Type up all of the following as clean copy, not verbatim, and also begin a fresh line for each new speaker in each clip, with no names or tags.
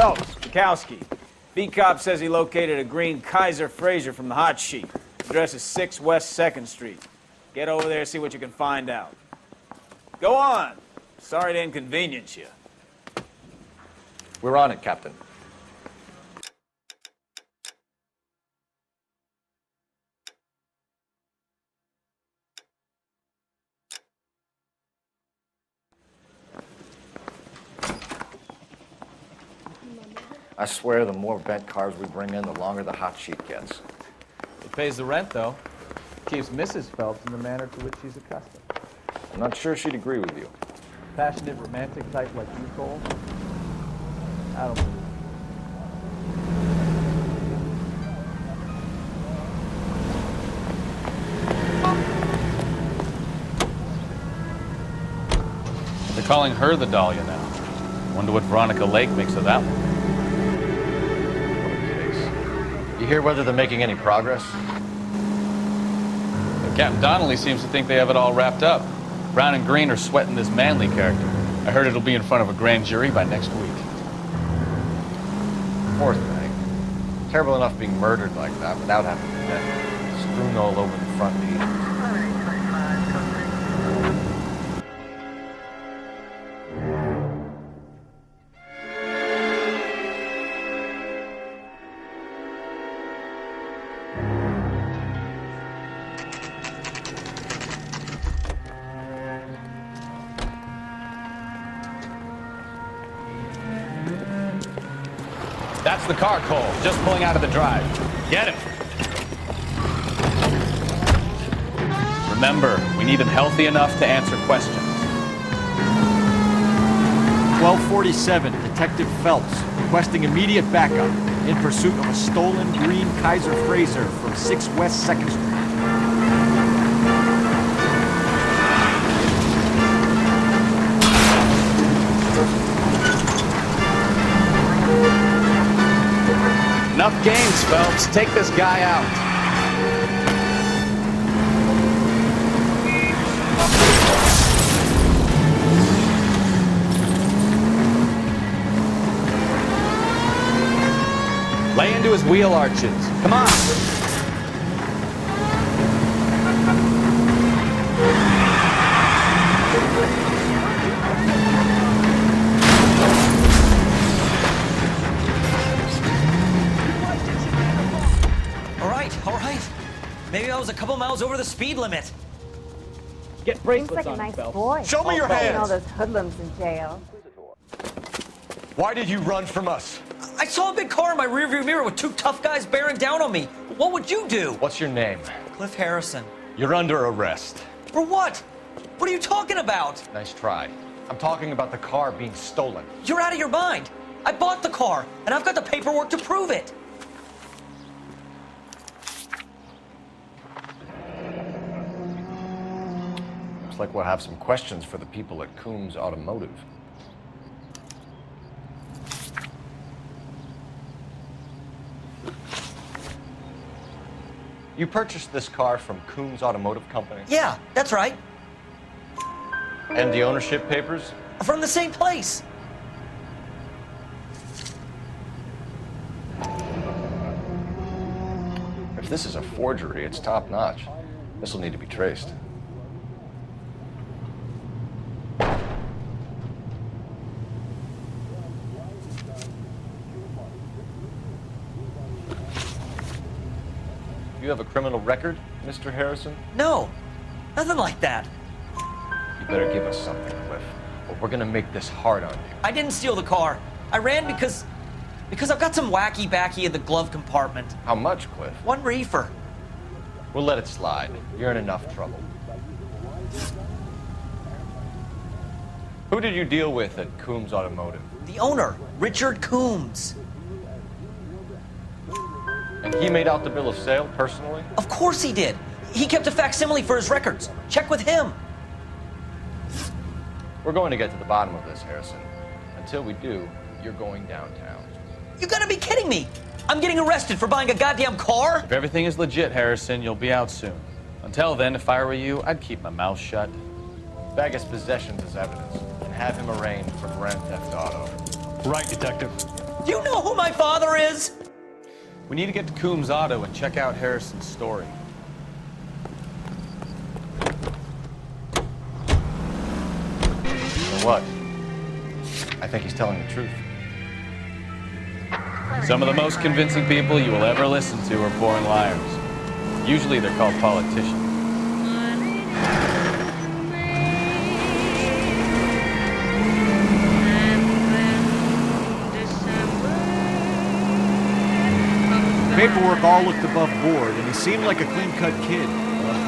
Phelps, Bukowski. B-Cop says he located a green Kaiser Frazer from the hot sheet. Address is 6 West 2nd Street. Get over there and see what you can find out. Go on. Sorry to inconvenience you.
We're on it, Captain. I swear the more bent cars we bring in, the longer the hot sheet gets.
It pays the rent, though. Keeps Mrs. Phelps in the manner to which she's accustomed.
I'm not sure she'd agree with you.
Passionate, romantic type like you, Cole? I don't believe it. They're calling her the Dahlia now. Wonder what Veronica Lake makes of that one.
You hear whether they're making any progress?
Captain Donnelly seems to think they have it all wrapped up. Brown and Green are sweating this Manley character. I heard it'll be in front of a grand jury by next week.
Poor thing. Terrible enough being murdered like that without having to death. Strewn all over the front knee.
That's the car, Cole. Just pulling out of the drive. Get him. Remember, we need him healthy enough to answer questions.
1247, Detective Phelps, requesting immediate backup in pursuit of a stolen green Kaiser Frazer from 6 West 2nd Street.
Enough games, Phelps. Take this guy out. Lay into his wheel arches. Come on.
All right. Maybe I was a couple miles over the speed limit.
Get
Seems
bracelets
like a
on,
nice
Phelps.
boy.
Show me your
Throwing all
hands!
those hoodlums in jail.
Why did you run from us?
I saw a big car in my rearview mirror with two tough guys bearing down on me. What would you do?
What's your name?
Cliff Harrison.
You're under arrest.
For what? What are you talking about?
Nice try. I'm talking about the car being stolen.
You're out of your mind. I bought the car, and I've got the paperwork to prove it.
Looks like we'll have some questions for the people at Coombs Automotive. You purchased this car from Coombs Automotive Company?
Yeah, that's right.
And the ownership papers?
From the same place.
If this is a forgery, it's top-notch. This will need to be traced. You have a criminal record, Mr. Harrison?
No, nothing like that.
You better give us something, Cliff, or we're gonna make this hard on you.
I didn't steal the car. I ran because I've got some wacky-backy in the glove compartment.
How much, Cliff?
One reefer.
We'll let it slide. You're in enough trouble. Who did you deal with at Coombs Automotive?
The owner, Richard Coombs.
And he made out the bill of sale personally?
Of course he did. He kept a facsimile for his records. Check with him.
We're going to get to the bottom of this, Harrison. Until we do, you're going downtown.
You gotta be kidding me. I'm getting arrested for buying a goddamn car?
If everything is legit, Harrison, you'll be out soon. Until then, if I were you, I'd keep my mouth shut.
Bag his possessions as evidence and have him arraigned for grand theft auto.
Right, Detective.
Do you know who my father is?
We need to get to Coombs Auto and check out Harrison's story.
For what? I think he's telling the truth.
Some of the most convincing people you will ever listen to are born liars. Usually they're called politicians.
Paperwork all looked above board, and he seemed like a clean-cut kid.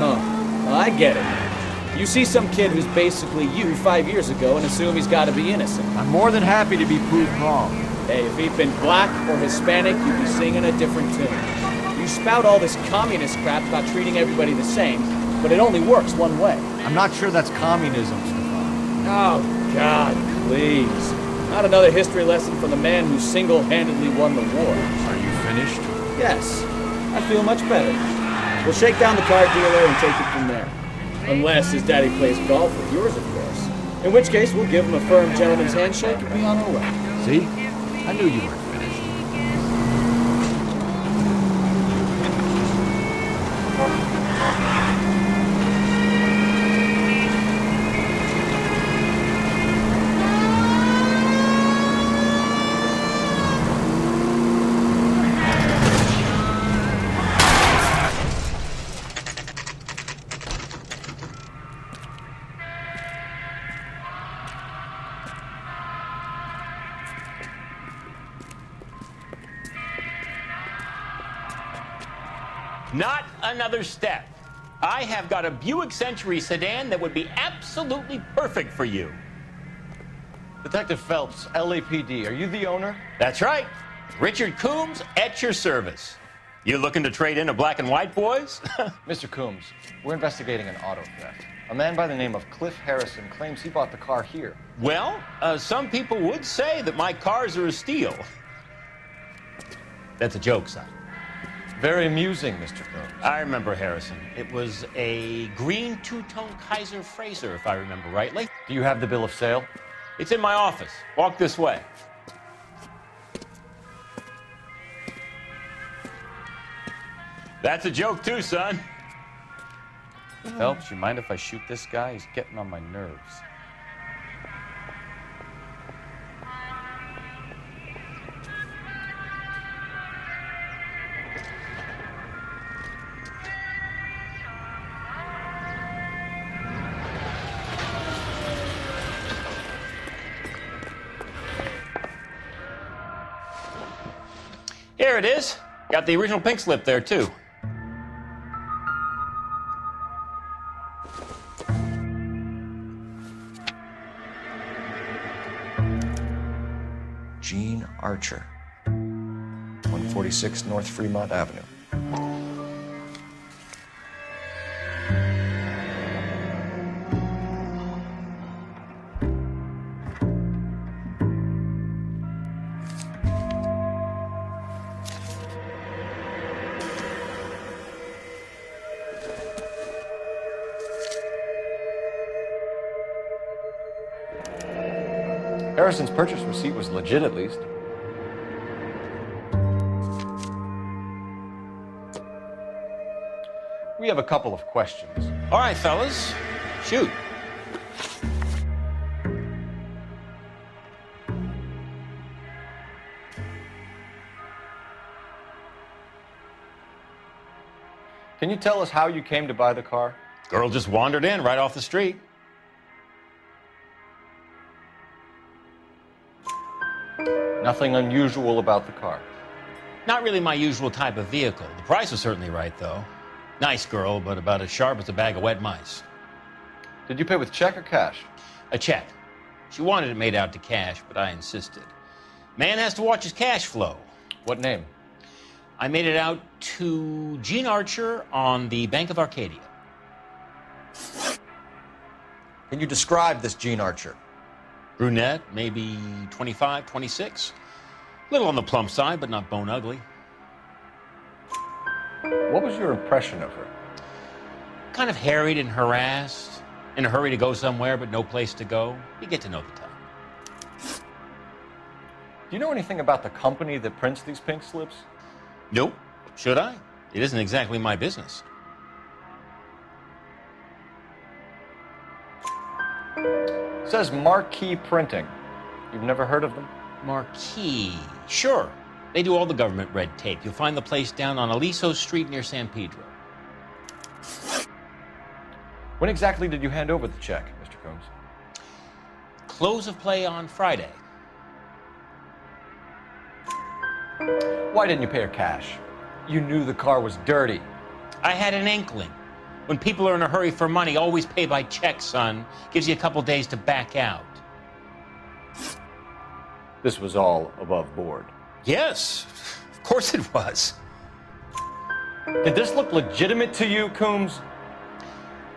Well, I get it. You see some kid who's basically you 5 years ago and assume he's got to be innocent.
I'm more than happy to be proved wrong.
Hey, if he'd been black or Hispanic, you'd be singing a different tune. You spout all this communist crap about treating everybody the same, but it only works one way.
I'm not sure that's communism, Stefan.
Oh, God, please. Not another history lesson from the man who single-handedly won the war.
Are you finished?
Yes, I feel much better. We'll shake down the car dealer and take it from there. Unless his daddy plays golf with yours, of course. In which case, we'll give him a firm gentleman's handshake and be on our way.
See? I knew you weren't finished.
Not another step. I have got a Buick Century sedan that would be absolutely perfect for you.
Detective Phelps, LAPD, are you the owner?
That's right. Richard Coombs at your service. You looking to trade in a black and white, boys?
Mr. Coombs, we're investigating an auto theft. A man by the name of Cliff Harrison claims he bought the car here.
Well, some people would say that my cars are a steal. That's a joke, son.
Very amusing, Mr. Coombs.
I remember Harrison. It was a green two-tone Kaiser Frazer, if I remember rightly.
Do you have the bill of sale?
It's in my office. Walk this way. That's a joke too, son.
Phelps, you mind if I shoot this guy? He's getting on my nerves.
Here it is. Got the original pink slip there, too.
Gene Archer, 146 North Fremont Avenue. Harrison's purchase receipt was legit, at least. We have a couple of questions.
All right, fellas. Shoot.
Can you tell us how you came to buy the car?
Girl just wandered in right off the street.
Nothing unusual about the car.
Not really my usual type of vehicle. The price was certainly right, though. Nice girl, but about as sharp as a bag of wet mice.
Did you pay with check or cash?
A check. She wanted it made out to cash, but I insisted. Man has to watch his cash flow.
What name?
I made it out to Gene Archer on the Bank of Arcadia.
Can you describe this Gene Archer?
Brunette, maybe 25, 26. Little on the plump side, but not bone ugly.
What was your impression of her?
Kind of harried and harassed, in a hurry to go somewhere, but no place to go. You get to know the type.
Do you know anything about the company that prints these pink slips?
Nope. Should I? It isn't exactly my business.
It says Marquee Printing. You've never heard of them?
Marquee. Sure. They do all the government red tape. You'll find the place down on Aliso Street near San Pedro.
When exactly did you hand over the check, Mr. Combs?
Close of play on Friday.
Why didn't you pay her cash? You knew the car was dirty.
I had an inkling. When people are in a hurry for money, always pay by check, son. Gives you a couple days to back out.
This was all above board.
Yes, of course it was.
Did this look legitimate to you, Combs?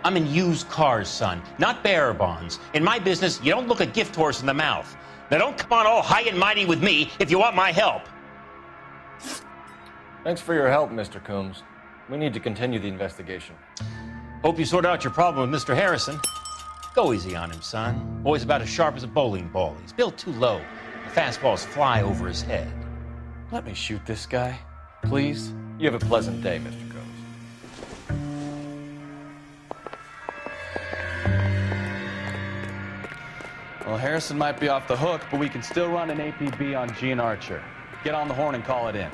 I'm in used cars, son, not bearer bonds. In my business, you don't look a gift horse in the mouth. Now don't come on all high and mighty with me if you want my help.
Thanks for your help, Mr. Combs. We need to continue the investigation.
Hope you sort out your problem with Mr. Harrison. Go easy on him, son. Boy's about as sharp as a bowling ball. He's built too low. The fastballs fly over his head.
Let me shoot this guy, please. You have a pleasant day, Mr. Combs.
Well, Harrison might be off the hook, but we can still run an APB on Gene Archer. Get on the horn and call it in.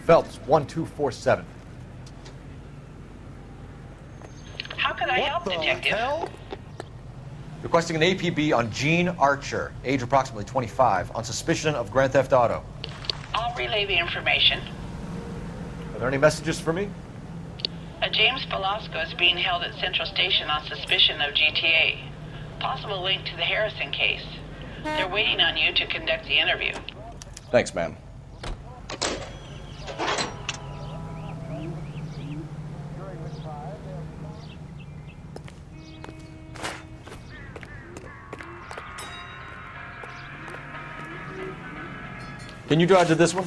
Phelps, 1247.
How can I help, Detective?
Requesting an APB on Gene Archer, age approximately 25, on suspicion of Grand Theft Auto.
I'll relay the information.
Are there any messages for me?
A James Velasco is being held at Central Station on suspicion of GTA. Possible link to the Harrison case. They're waiting on you to conduct the interview.
Thanks, ma'am.
Can you drive to this one?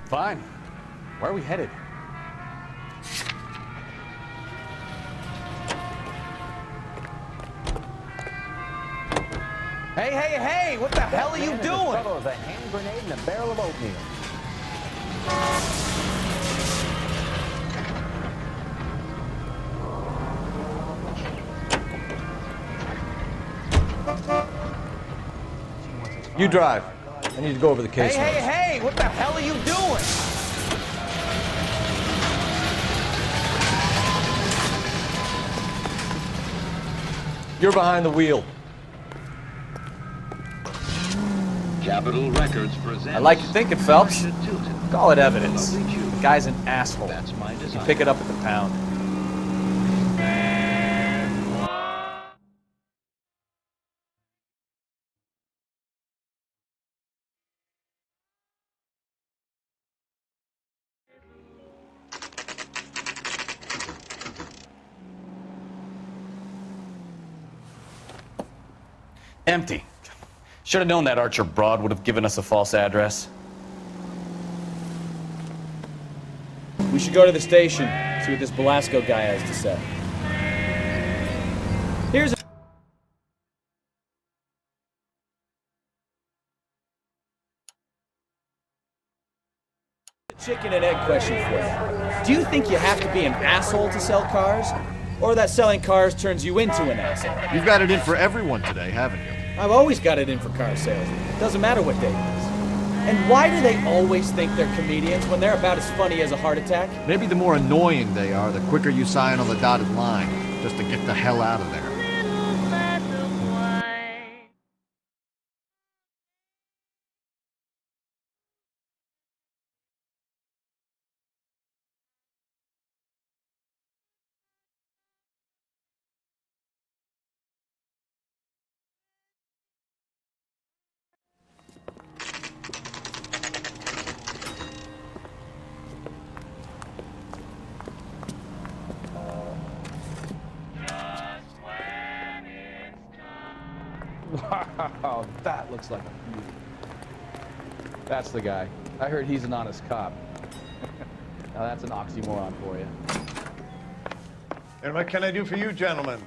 Fine. Where are we headed?
Hey, hey, hey! What the hell are you doing?
With a hand grenade and a barrel of oatmeal.
You drive. I need to go over the case.
Hey, hey, hey! What the hell are you doing?
You're behind the wheel.
Capitol Records presents.
I like your thinking, Phelps. Call it evidence.
Lovely Jew.
The guy's an asshole.
That's my
You
design.
can pick it up at the pound.
Empty. Should have known that Archer broad would have given us a false address.
We should go to the station, see what this Velasco guy has to say. Here's a chicken and egg question for you. Do you think you have to be an asshole to sell cars? Or that selling cars turns you into an asshole?
You've got it in for everyone today, haven't you?
I've always got it in for car salesmen. Doesn't matter what day it is. And why do they always think they're comedians when they're about as funny as a heart attack?
Maybe the more annoying they are, the quicker you sign on the dotted line, just to get the hell out of there.
Wow, that looks like a beauty. That's the guy. I heard he's an honest cop. Now that's an oxymoron for you.
And what can I do for you, gentlemen?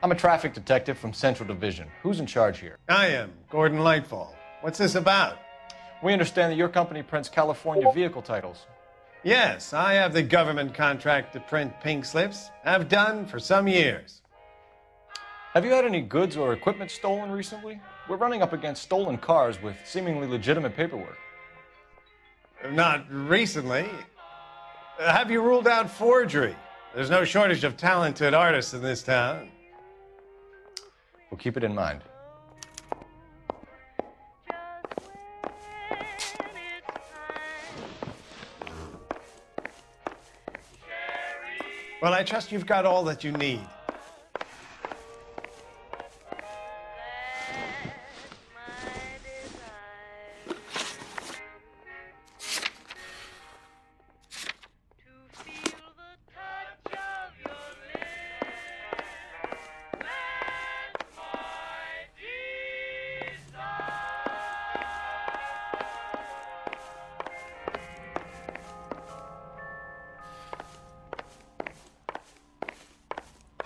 I'm a traffic detective from Central Division. Who's in charge here?
I am, Gordon Lightfall. What's this about?
We understand that your company prints California vehicle titles.
Yes, I have the government contract to print pink slips. Have done for some years.
Have you had any goods or equipment stolen recently? We're running up against stolen cars with seemingly legitimate paperwork.
Not recently. Have you ruled out forgery? There's no shortage of talented artists in this town.
We'll keep it in mind.
Well, I trust you've got all that you need.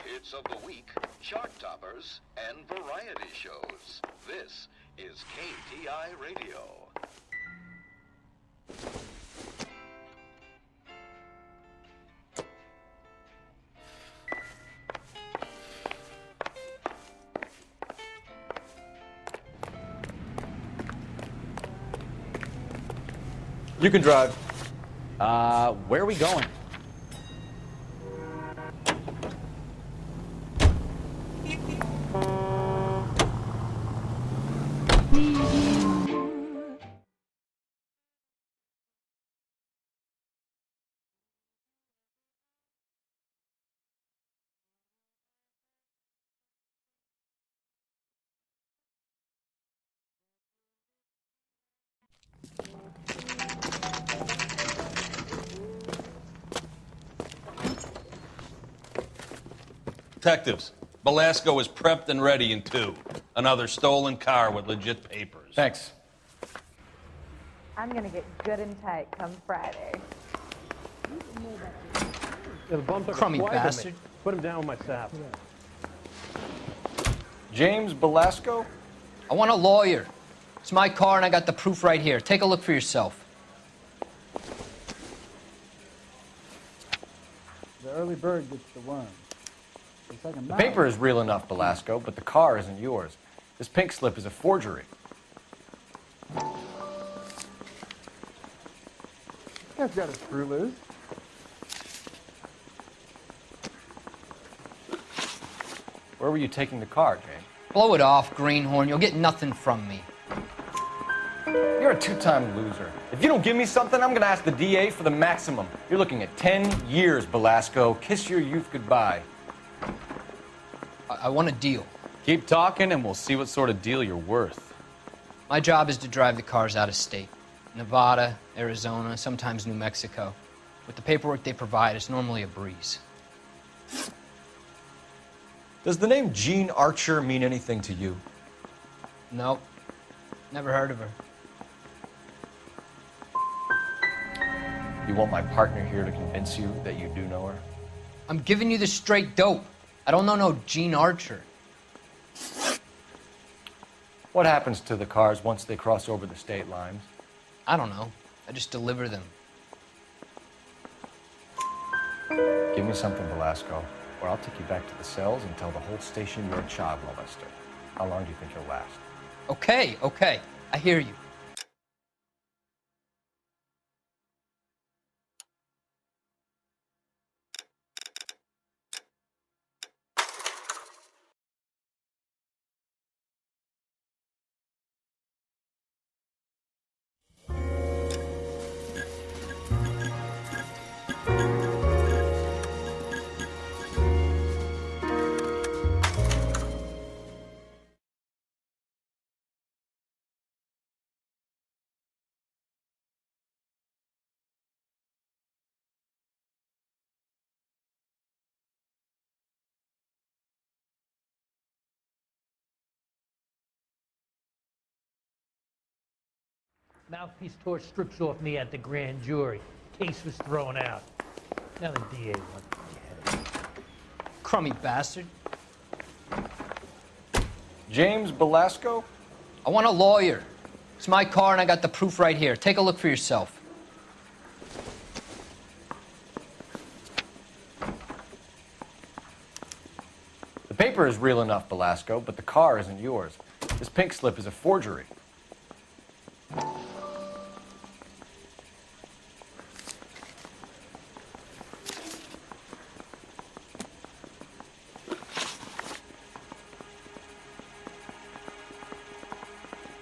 Hits of the week, chart toppers, and variety shows. This is KTI Radio.
You can drive.
Where are we going?
Detectives, Belasco is prepped and ready in 2. Another stolen car with legit papers.
Thanks.
I'm gonna get good and tight come Friday.
Crummy
bastard.
Put him down with my staff.
James Belasco?
I want a lawyer. It's my car and I got the proof right here. Take a look for yourself.
The early bird gets the worm. It's like a
The paper is real enough, Belasco, but the car isn't yours. This pink slip is a forgery.
This guy's got a screw loose.
Where were you taking the car, James?
Blow it off, greenhorn. You'll get nothing from me.
You're a two-time loser. If you don't give me something, I'm gonna ask the DA for the maximum. You're looking at 10 years, Belasco. Kiss your youth goodbye.
I want a deal.
Keep talking and we'll see what sort of deal you're worth.
My job is to drive the cars out of state. Nevada, Arizona, sometimes New Mexico. With the paperwork they provide, it's normally a breeze.
Does the name Jean Archer mean anything to you?
No, never heard of her.
You want my partner here to convince you that you do know her?
I'm giving you the straight dope. I don't know no Jean Archer.
What happens to the cars once they cross over the state lines?
I don't know. I just deliver them.
Give me something, Belasco, or I'll take you back to the cells and tell the whole station you're a child molester. How long do you think you'll last?
Okay. I hear you.
Mouthpiece tore strips off me at the grand jury. Case was thrown out. Now the DA wants to get it.
Crummy bastard.
James Belasco?
I want a lawyer. It's my car and I got the proof right here. Take a look for yourself.
The paper is real enough, Belasco, but the car isn't yours. This pink slip is a forgery.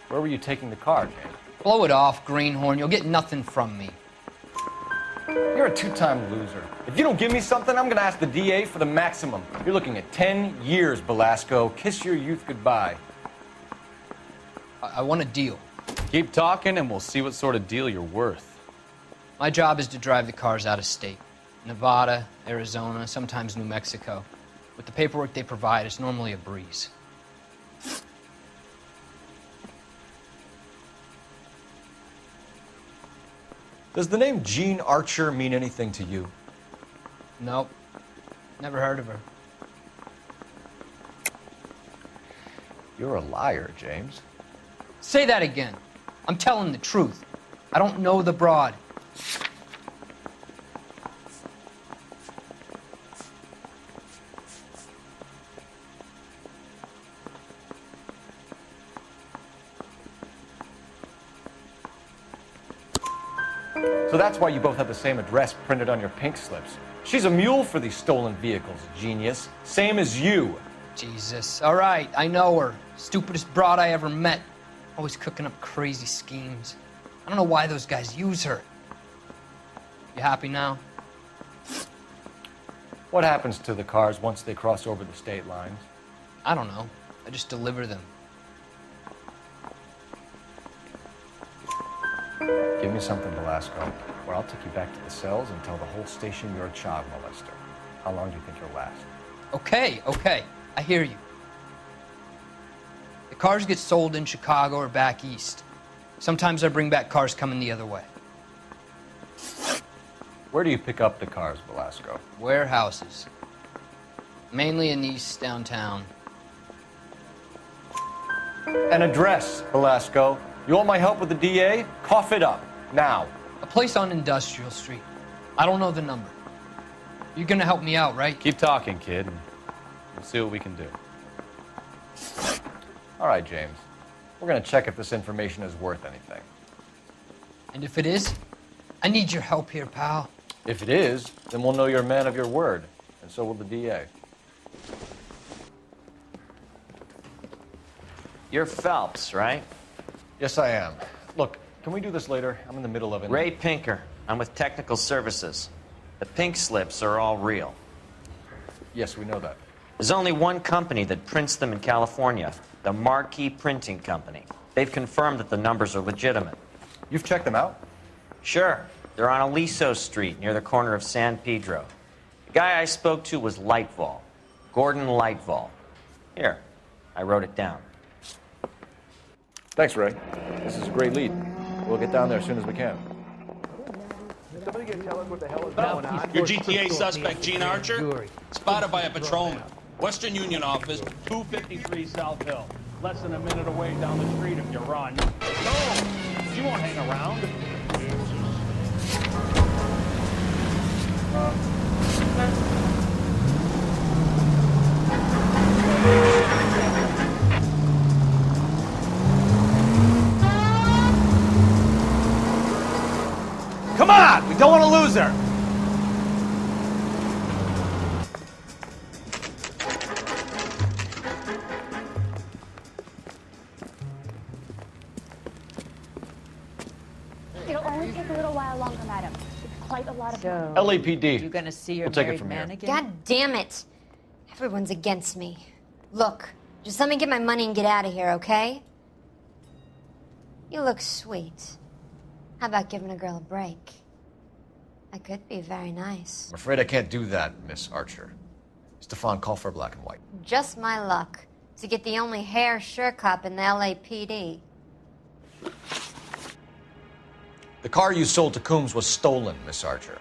Where were you taking the car, James?
Blow it off, greenhorn. You'll get nothing from me.
You're a two-time loser. If you don't give me something, I'm gonna ask the DA for the maximum. You're looking at 10 years, Belasco. Kiss your youth goodbye.
I want a deal.
Keep talking and we'll see what sort of deal you're worth.
My job is to drive the cars out of state. Nevada, Arizona, sometimes New Mexico. With the paperwork they provide, it's normally a breeze.
Does the name Jean Archer mean anything to you?
Nope. Never heard of her.
You're a liar, James.
Say that again. I'm telling the truth. I don't know the broad.
So that's why you both have the same address printed on your pink slips. She's a mule for these stolen vehicles, genius. Same as you.
Jesus. All right, I know her. Stupidest broad I ever met. Always cooking up crazy schemes. I don't know why those guys use her. You happy now?
What happens to the cars once they cross over the state lines?
I don't know. I just deliver them.
Give me something, Belasco, or I'll take you back to the cells and tell the whole station you're a child molester. How long do you think you'll last?
Okay. I hear you. The cars get sold in Chicago or back east. Sometimes I bring back cars coming the other way.
Where do you pick up the cars, Belasco?
Warehouses. Mainly in East downtown.
An address, Belasco. You want my help with the DA? Cough it up, now.
A place on Industrial Street. I don't know the number. You're gonna help me out, right?
Keep talking, kid, and we'll see what we can do.
All right, James. We're gonna check if this information is worth anything.
And if it is, I need your help here, pal.
If it is, then we'll know you're a man of your word, and so will the DA.
You're Phelps, right?
Yes, I am. Look, can we do this later? I'm in the middle of it.
Ray Pinker. I'm with Technical Services. The pink slips are all real.
Yes, we know that.
There's only one company that prints them in California, the Marquee Printing Company. They've confirmed that the numbers are legitimate.
You've checked them out?
Sure. They're on Aliso Street, near the corner of San Pedro. The guy I spoke to was Lightval. Gordon Lightval. Here, I wrote it down.
Thanks, Ray. This is a great lead. We'll get down there as soon as we can.
Somebody can tell us what the hell is going on.
Your GTA suspect, Gene Archer, spotted by a patrolman. Western Union office, 253 South Hill.
Less than a minute away down the street if you run. No! You won't hang around.
Come on! We don't want to lose her!
It'll only take a little while longer, madam. It's quite a lot of work.
LAPD.
You gonna see your
We'll take it
married
from
man
here.
again?
God damn it. Everyone's against me. Look, just let me get my money and get out of here, okay? You look sweet. How about giving a girl a break? I could be very nice.
I'm afraid I can't do that, Miss Archer. Stefan, call for black and white.
Just my luck to get the only hair sure cop in the LAPD.
The car you sold to Coombs was stolen, Miss Archer.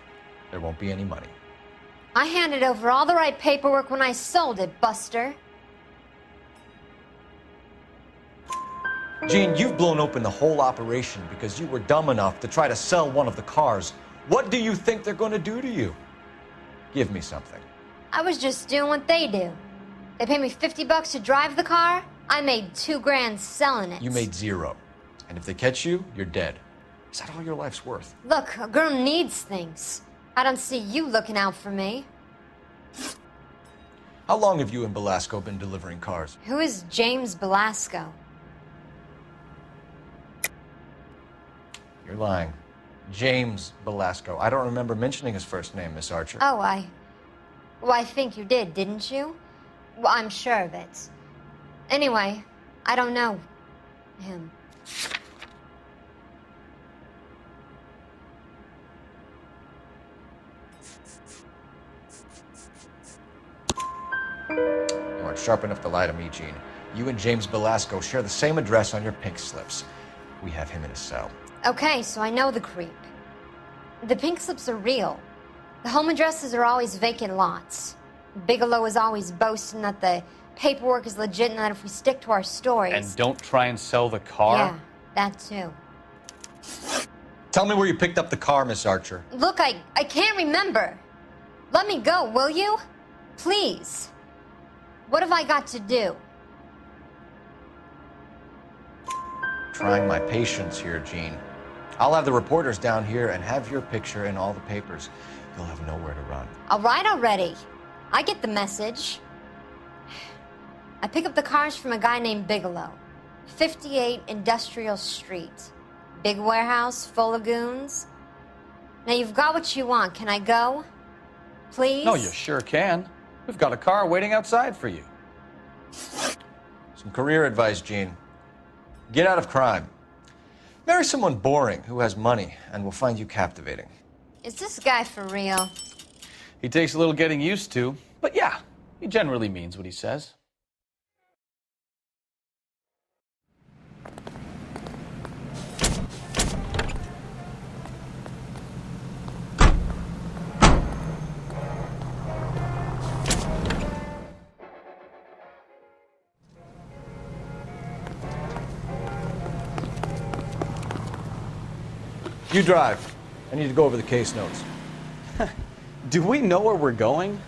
There won't be any money.
I handed over all the right paperwork when I sold it, Buster.
Jean, you've blown open the whole operation because you were dumb enough to try to sell one of the cars. What do you think they're going to do to you? Give me something.
I was just doing what they do. They paid me $50 to drive the car. I made $2,000 selling it.
You made zero. And if they catch you, you're dead. Is that all your life's worth?
Look, a girl needs things. I don't see you looking out for me.
How long have you and Belasco been delivering cars?
Who is James Belasco?
You're lying. James Belasco. I don't remember mentioning his first name, Miss Archer.
Oh, Well, I think you did, didn't you? Well, I'm sure of it. Anyway, I don't know him.
You aren't sharp enough to lie to me, Gene. You and James Belasco share the same address on your pink slips. We have him in a cell.
Okay, so I know the creep. The pink slips are real. The home addresses are always vacant lots. Bigelow is always boasting that the paperwork is legit and that if we stick to our stories...
And don't try and sell the car?
Yeah, that too.
Tell me where you picked up the car, Miss Archer.
Look, I can't remember. Let me go, will you? Please. What have I got to do?
Trying my patience here, Gene. I'll have the reporters down here and have your picture in all the papers. You'll have nowhere to run.
All right already. I get the message. I pick up the cars from a guy named Bigelow. 58 Industrial Street. Big warehouse, full of goons. Now you've got what you want. Can I go? Please?
No, you sure can. We've got a car waiting outside for you.
Some career advice, Gene. Get out of crime. Marry someone boring who has money and will find you captivating.
Is this guy for real?
He takes a little getting used to, but yeah, he generally means what he says.
You drive. I need to go over the case notes.
Do we know where we're going?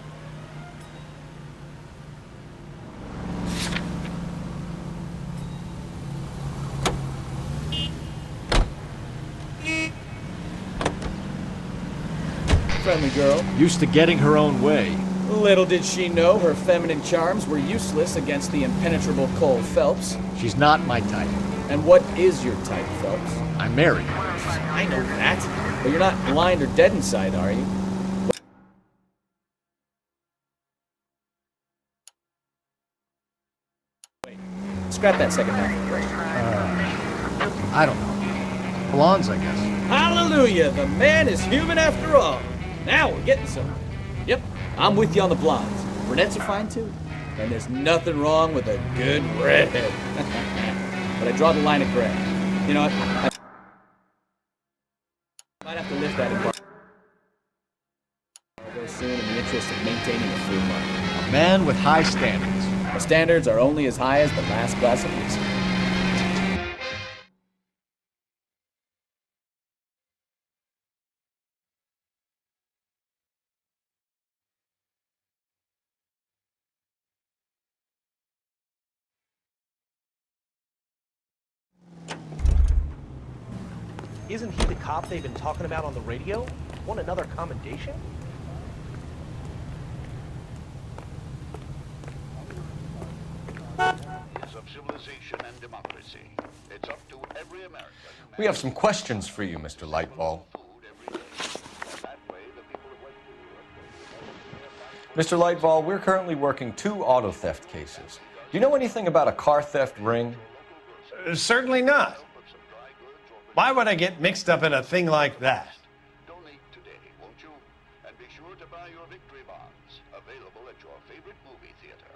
Friendly girl.
Used to getting her own way.
Little did she know her feminine charms were useless against the impenetrable Cole Phelps.
She's not my type.
And what is your type, Phelps?
I'm married.
I know that. But you're not blind or dead inside, are you? Wait, scrap that second half.
I don't know. Blondes, I guess.
Hallelujah! The man is human after all. Now we're getting somewhere. Yep, I'm with you on the blondes. Brunettes are fine too. And there's nothing wrong with a good redhead. But I draw the line at gray. You know what? I might have to lift that in soon in the interest of maintaining a free market.
A man with high standards.
My standards are only as high as the last glass of whiskey.
Isn't he the cop they've been talking about on the radio? Want another commendation?
Of civilization and democracy. It's up to every American.
We have some questions for you, Mr. Lightball. Mr. Lightball, we're currently working 2 auto theft cases. Do you know anything about a car theft ring?
Certainly not. Why would I get mixed up in a thing like that?
Donate today, won't you? And be sure to buy your victory bonds. Available at your favorite movie theater.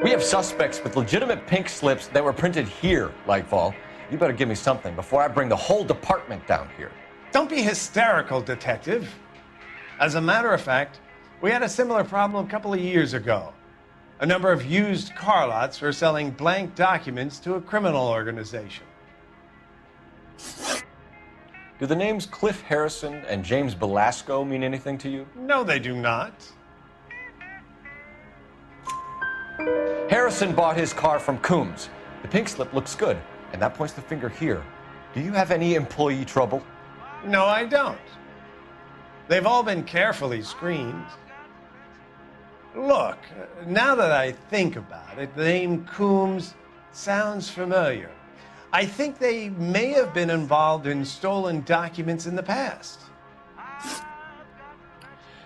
We have suspects with legitimate pink slips that were printed here, Lightfall. You better give me something before I bring the whole department down here.
Don't be hysterical, Detective. As a matter of fact, we had a similar problem a couple of years ago. A number of used car lots were selling blank documents to a criminal organization.
Do the names Cliff Harrison and James Belasco mean anything to you?
No, they do not.
Harrison bought his car from Coombs. The pink slip looks good, and that points the finger here. Do you have any employee trouble?
No, I don't. They've all been carefully screened. Look, now that I think about it, the name Coombs sounds familiar. I think they may have been involved in stolen documents in the past.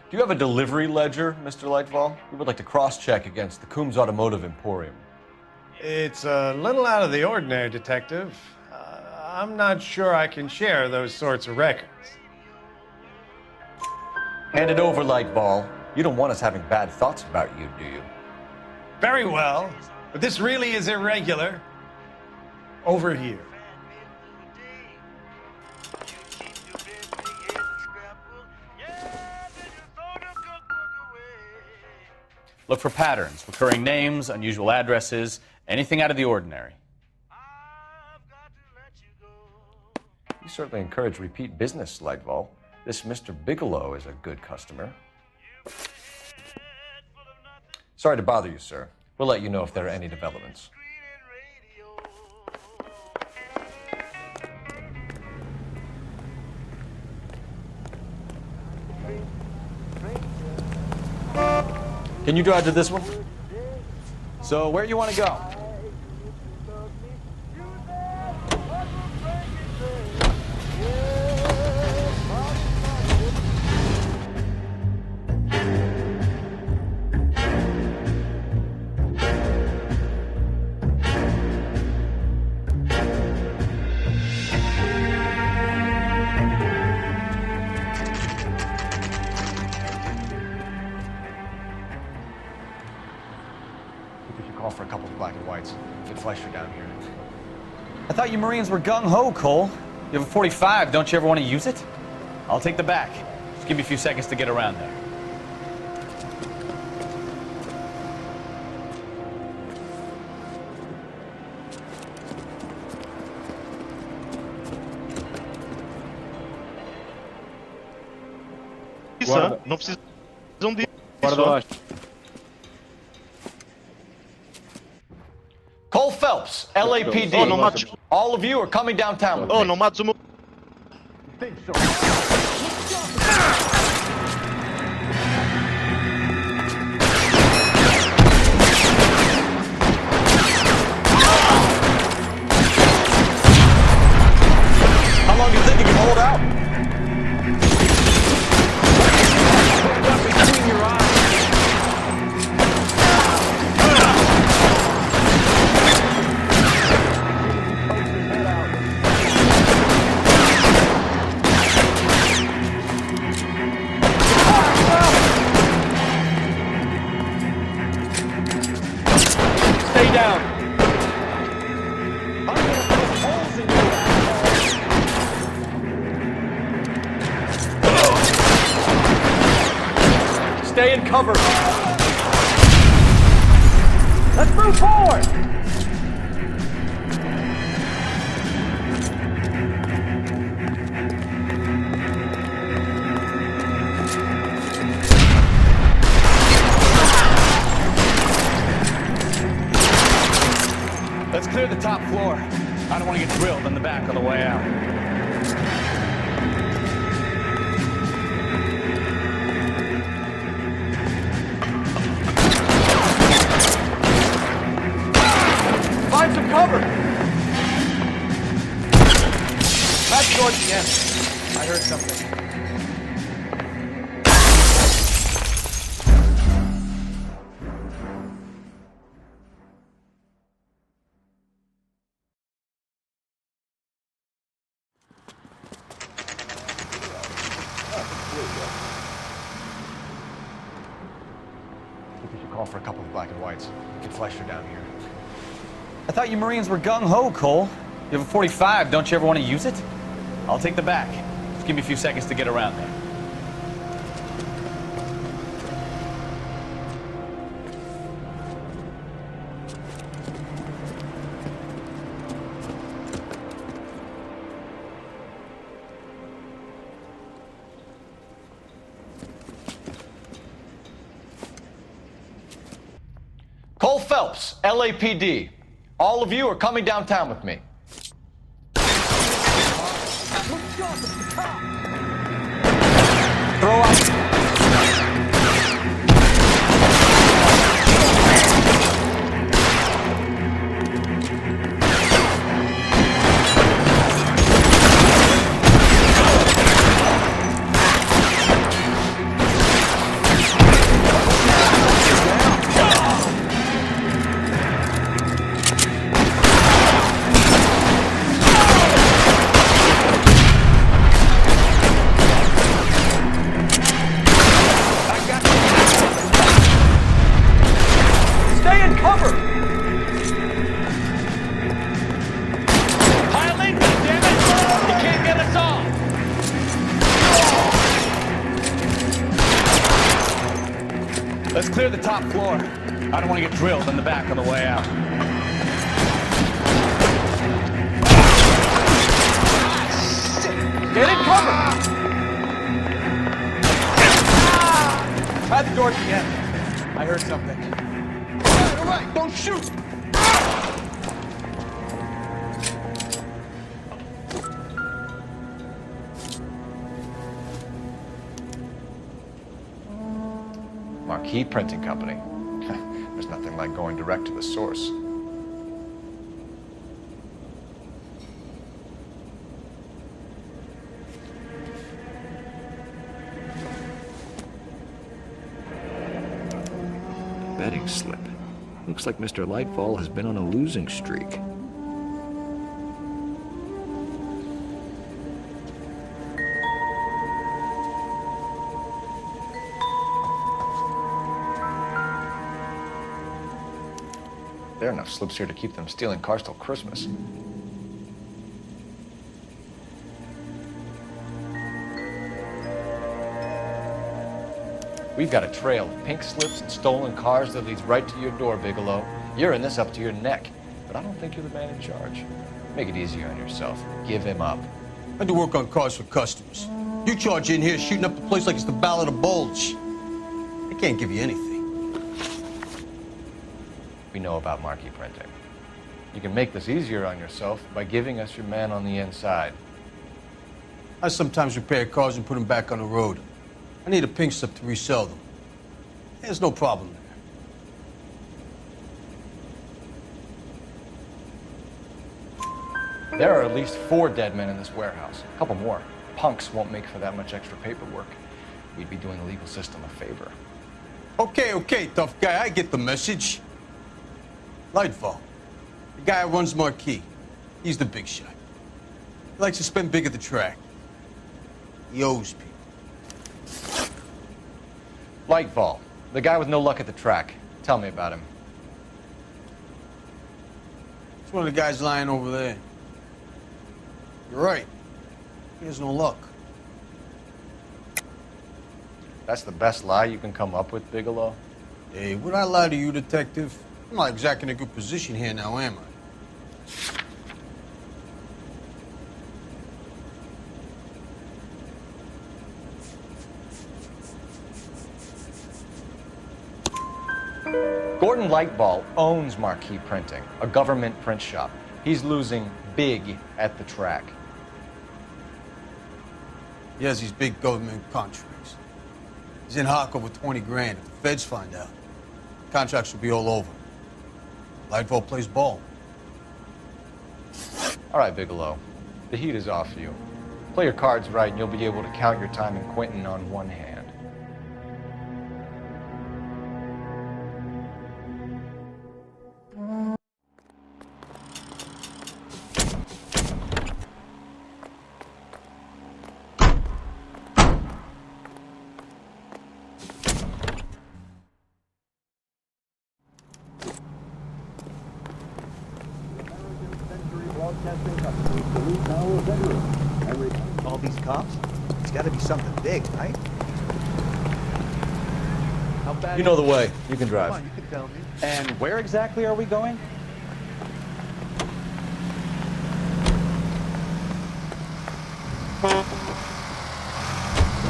Do you have a delivery ledger, Mr. Lightfall? We would like to cross-check against the Coombs Automotive Emporium.
It's a little out of the ordinary, Detective. I'm not sure I can share those sorts of records.
Hand it over, Lightball. You don't want us having bad thoughts about you, do you?
Very well, but this really is irregular. Over here.
Look for patterns, recurring names, unusual addresses, anything out of the ordinary.
You certainly encourage repeat business, Lightfall. This Mr. Bigelow is a good customer. Sorry to bother you, sir. We'll let you know if there are any developments. Can you drive to this one? So, where you want to go? For a couple of black and whites. Get Fleischer down here.
I thought you Marines were gung-ho, Cole. You have a 45, don't you ever want to use it? I'll take the back. Just give me a few seconds to get around there.
Não precisam disso.
Cole Phelps, LAPD.
Oh, não mates.
All of you are coming downtown with
Oh,
me.
não mates o meu.
How long do you think you can hold out? Between your eyes. Stay down. I'm gonna put holes in you. Stay in cover.
Let's move forward.
Let's clear the top floor. I don't want to get drilled in the back on the way out.
Find some cover. That's towards the end. I heard something. call for a couple of black and whites. Get Fleischer down here.
I thought you Marines were gung-ho, Cole. You have a 45. Don't you ever want to use it? I'll take the back. Just give me a few seconds to get around there.
Cole Phelps, LAPD. All of you are coming downtown with me. Throw out. Let's clear the top floor. I don't want to get drilled in the back on the way out. Get in cover! Try the door again. I heard something. All right, don't shoot! Marquee Printing Company. There's nothing like going direct to the source.
Betting slip. Looks like Mr. Lightfall has been on a losing streak.
There are enough slips here to keep them stealing cars till Christmas. We've got a trail of pink slips and stolen cars that leads right to your door, Bigelow. You're in this up to your neck, but I don't think you're the man in charge. Make it easier on yourself. Give him up.
I do work on cars for customers. You charge in here shooting up the place like it's the Ballad of Bulge. I can't give you anything.
We know about Marquee Printing. You can make this easier on yourself by giving us your man on the inside.
I sometimes repair cars and put them back on the road. I need a pink slip to resell them. There's no problem there.
There are at least 4 dead men in this warehouse. A couple more. Punks won't make for that much extra paperwork. We'd be doing the legal system a favor.
Okay, tough guy. I get the message. Lightfall, the guy who runs Marquee. He's the big shot. He likes to spend big at the track. He owes people.
Lightfall, the guy with no luck at the track. Tell me about him.
It's one of the guys lying over there. You're right. He has no luck.
That's the best lie you can come up with, Bigelow?
Hey, would I lie to you, detective? I'm not exactly in a good position here now, am
I? Gordon Lightball owns Marquee Printing, a government print shop. He's losing big at the track.
He has these big government contracts. He's in hock over 20 grand. If the feds find out, contracts will be all over. Lightfall plays ball.
All right, Bigelow. The heat is off you. Play your cards right, and you'll be able to count your time in Quentin on one hand.
cops? It's got to be something big, right? How bad?
You know the way. You can drive.
Come on, you can tell me.
And where exactly are we going?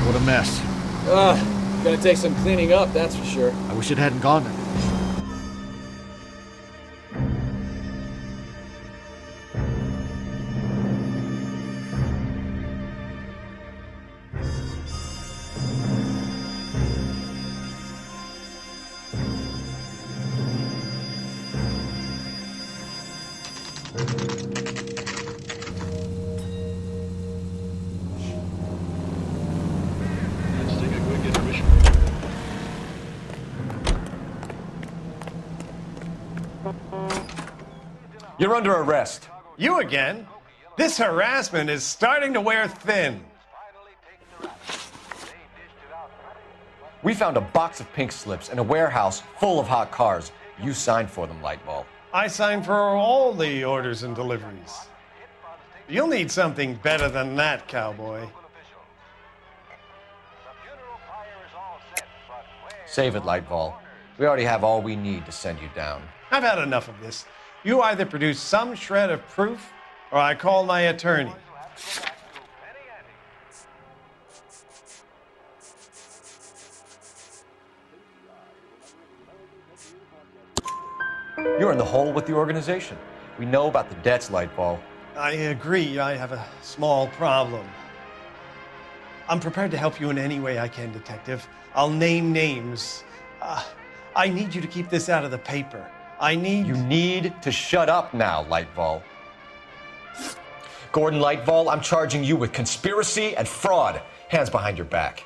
What a mess.
Gonna take some cleaning up, that's for sure.
I wish it hadn't gone there.
You're under arrest.
You again? This harassment is starting to wear thin.
We found a box of pink slips in a warehouse full of hot cars. You signed for them, Lightball.
I signed for all the orders and deliveries. You'll need something better than that, cowboy.
Save it, Lightball. We already have all we need to send you down.
I've had enough of this. You either produce some shred of proof, or I call my attorney.
You're in the hole with the organization. We know about the debts, Lightball.
I agree, I have a small problem. I'm prepared to help you in any way I can, Detective. I'll name names. I need you to keep this out of the paper.
You need to shut up now, Lightball. Gordon Lightball, I'm charging you with conspiracy and fraud. Hands behind your back.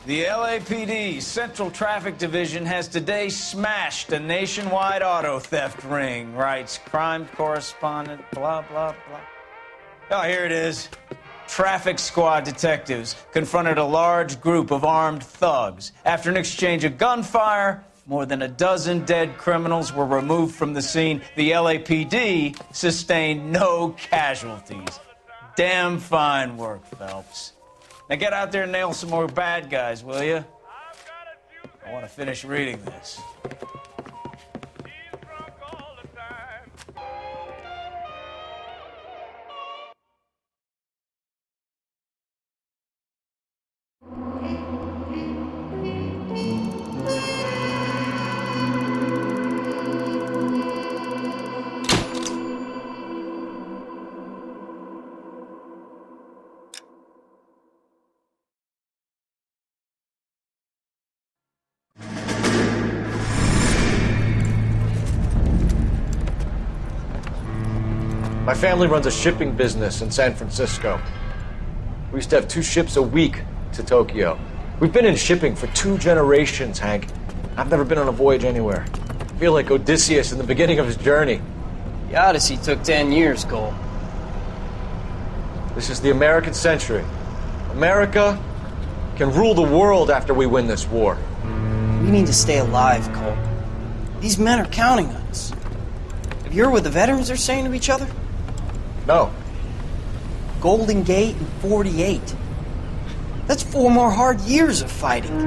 The LAPD Central Traffic Division has today smashed a nationwide auto theft ring, writes crime correspondent, blah, blah, blah. Oh, here it is. Traffic squad detectives confronted a large group of armed thugs. After an exchange of gunfire, more than a dozen dead criminals were removed from the scene. The LAPD sustained no casualties. Damn fine work, Phelps. Now get out there and nail some more bad guys, will you? I want to finish reading this.
My family runs a shipping business in San Francisco. We used to have 2 ships a week to Tokyo. We've been in shipping for 2 generations, Hank. I've never been on a voyage anywhere. I feel like Odysseus in the beginning of his journey.
The Odyssey took 10 years, Cole.
This is the American century. America can rule the world after we win this war.
We need to stay alive, Cole. These men are counting on us. Have you heard what the veterans are saying to each other?
No.
Golden Gate in 48. That's 4 more hard years of fighting.